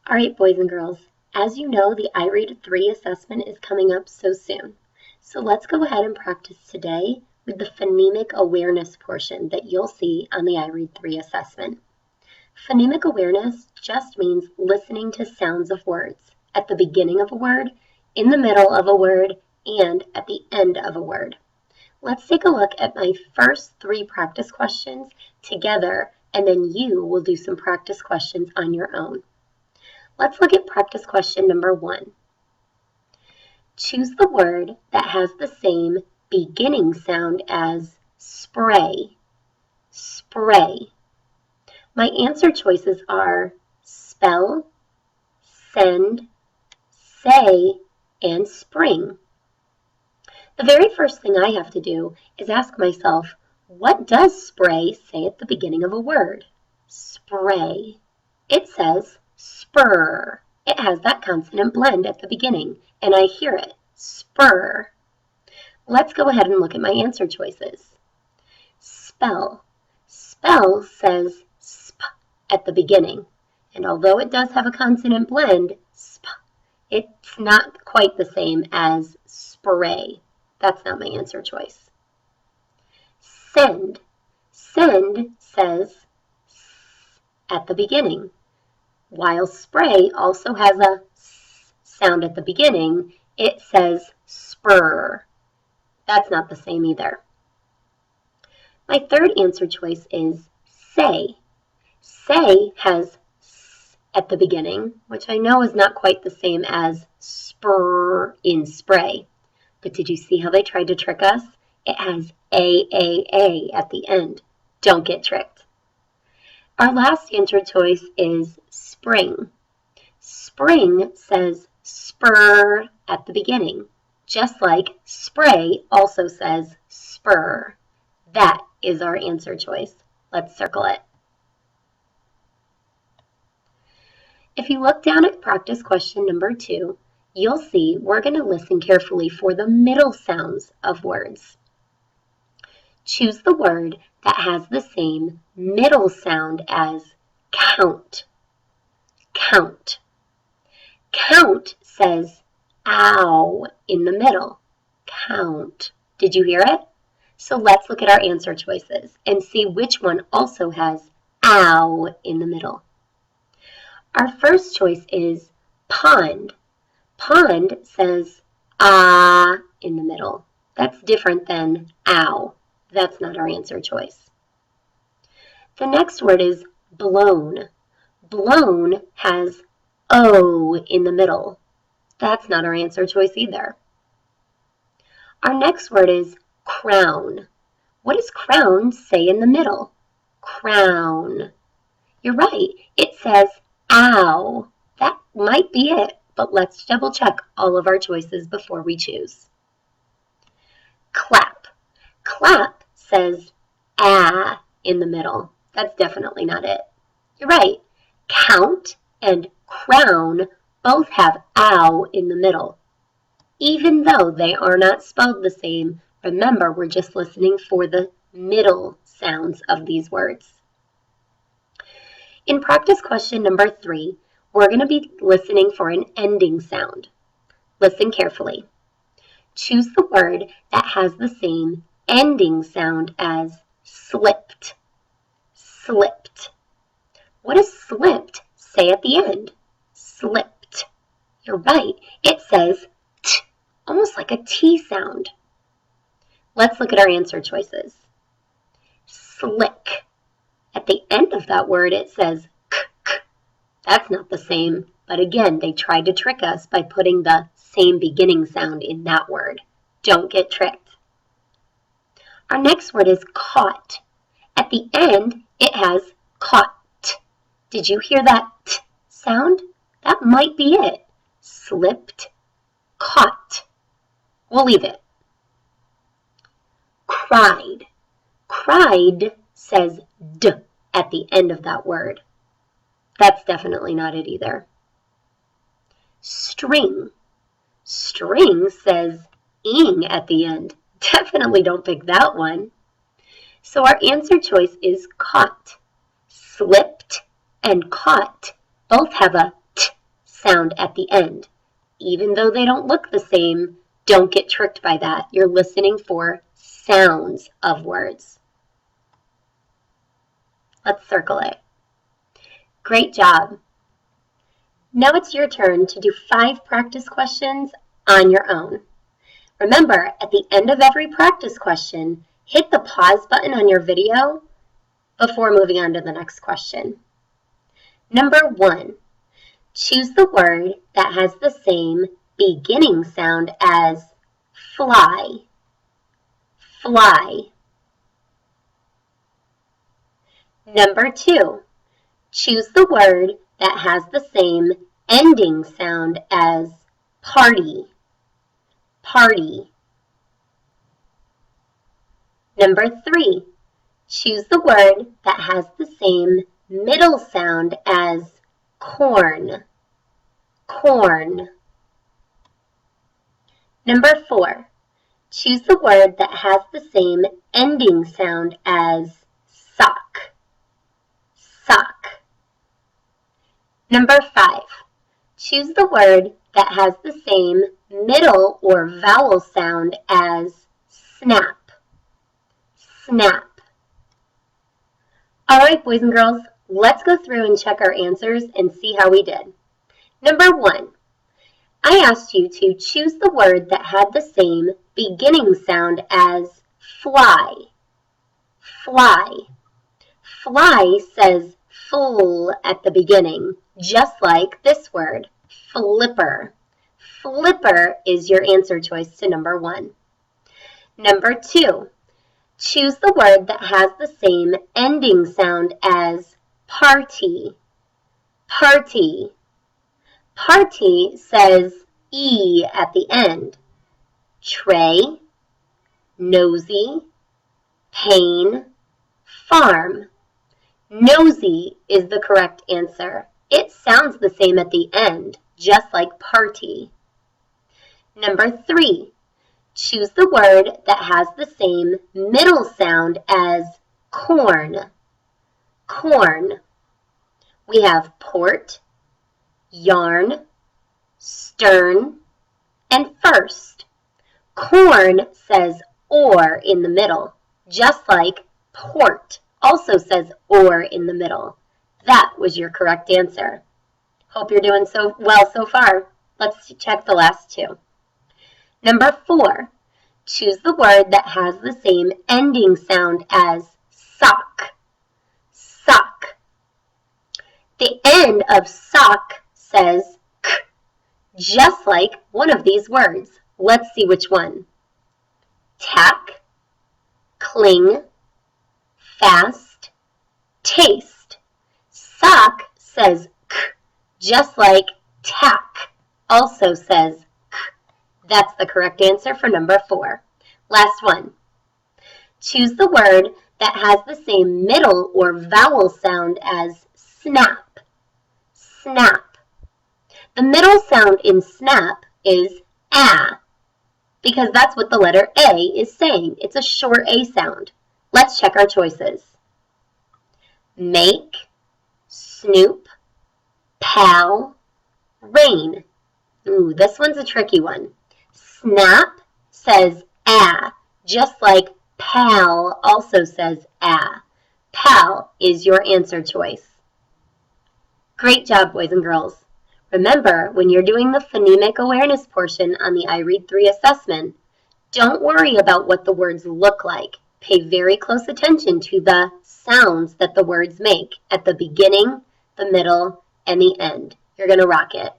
All right, boys and girls, as you know, the IREAD 3 assessment is coming up so soon. So let's go ahead and practice today with the phonemic awareness portion that you'll see on the IREAD 3 assessment. Phonemic awareness just means listening to sounds of words at the beginning of a word, in the middle of a word, and at the end of a word. Let's take a look at my first 3 practice questions together, and then you will do some practice questions on your own. Let's look at practice question number 1. Choose the word that has the same beginning sound as spray. Spray. My answer choices are spell, send, say, and spring. The very first thing I have to do is ask myself, what does spray say at the beginning of a word? Spray. It says spur. It has that consonant blend at the beginning, and I hear it, spur. Let's go ahead and look at my answer choices. Spell. Spell says sp at the beginning, and although it does have a consonant blend, sp, it's not quite the same as spray. That's not my answer choice. Send. Send says s at the beginning. While spray also has a s sound at the beginning, it says spur. That's not the same either. My third answer choice is say. Say has s at the beginning, which I know is not quite the same as spur in spray. But did you see how they tried to trick us? It has A at the end. Don't get tricked. Our last answer choice is spring. Spring says spur at the beginning, just like spray also says spur. That is our answer choice. Let's circle it. If you look down at practice question number 2, you'll see we're going to listen carefully for the middle sounds of words. Choose the word that has the same middle sound as count. Count. Count says ow in the middle. Count. Did you hear it? So let's look at our answer choices and see which one also has ow in the middle. Our first choice is pond. Pond says ah in the middle. That's different than ow. That's not our answer choice. The next word is blown. Blown has O in the middle. That's not our answer choice either. Our next word is crown. What does crown say in the middle? Crown. You're right. It says ow. That might be it, but let's double check all of our choices before we choose. Clap. Clap says ah in the middle. That's definitely not it. You're right. Count and crown both have ow in the middle. Even though they are not spelled the same, remember we're just listening for the middle sounds of these words. In practice question number 3, we're going to be listening for an ending sound. Listen carefully. Choose the word that has the same ending sound as slipped. Slipped. What does slipped say at the end? Slipped. You're right. It says t, almost like a T sound. Let's look at our answer choices. Slick. At the end of that word, it says k, k. That's not the same, but again, they tried to trick us by putting the same beginning sound in that word. Don't get tricked. Our next word is caught. At the end, it has caught. Did you hear that t sound? That might be it. Slipped, caught. We'll leave it. Cried. Cried says d at the end of that word. That's definitely not it either. String. String says ing at the end. Definitely don't pick that one. So our answer choice is caught. Slipped and caught both have a t sound at the end. Even though they don't look the same, don't get tricked by that. You're listening for sounds of words. Let's circle it. Great job. Now it's your turn to do 5 practice questions on your own. Remember, at the end of every practice question, hit the pause button on your video before moving on to the next question. Number 1, choose the word that has the same beginning sound as fly. Fly. Number 2, choose the word that has the same ending sound as party. Party. Number 3, choose the word that has the same middle sound as corn. Corn. Number 4, choose the word that has the same ending sound as sock. Sock. Number 5, choose the word that has the same middle or vowel sound as snap. Snap. All right, boys and girls, let's go through and check our answers and see how we did. Number 1, I asked you to choose the word that had the same beginning sound as fly. Fly. Fly says full at the beginning, just like this word, flipper. Flipper is your answer choice to number 1. Number 2, choose the word that has the same ending sound as party. Party. Party says E at the end. Tray, nosy, pain, farm. Nosy is the correct answer. It sounds the same at the end, just like party. Number 3, choose the word that has the same middle sound as corn. Corn. We have port, yarn, stern, and first. Corn says or in the middle, just like port also says or in the middle. That was your correct answer. Hope you're doing so well so far. Let's check the last 2. Number 4, choose the word that has the same ending sound as sock. Sock. The end of sock says k, just like one of these words. Let's see which one. Tack, cling, fast, taste. Sock says k, just like tack also says k. That's the correct answer for number 4. Last one. Choose the word that has the same middle or vowel sound as snap. Snap. The middle sound in snap is ah, because that's what the letter A is saying. It's a short A sound. Let's check our choices. Make, snoop, pal, rain. Ooh, this one's a tricky one. Snap says ah, just like pal also says ah. Pal is your answer choice. Great job, boys and girls. Remember, when you're doing the phonemic awareness portion on the IREAD 3 assessment, don't worry about what the words look like. Pay very close attention to the sounds that the words make at the beginning, the middle, and the end. You're going to rock it.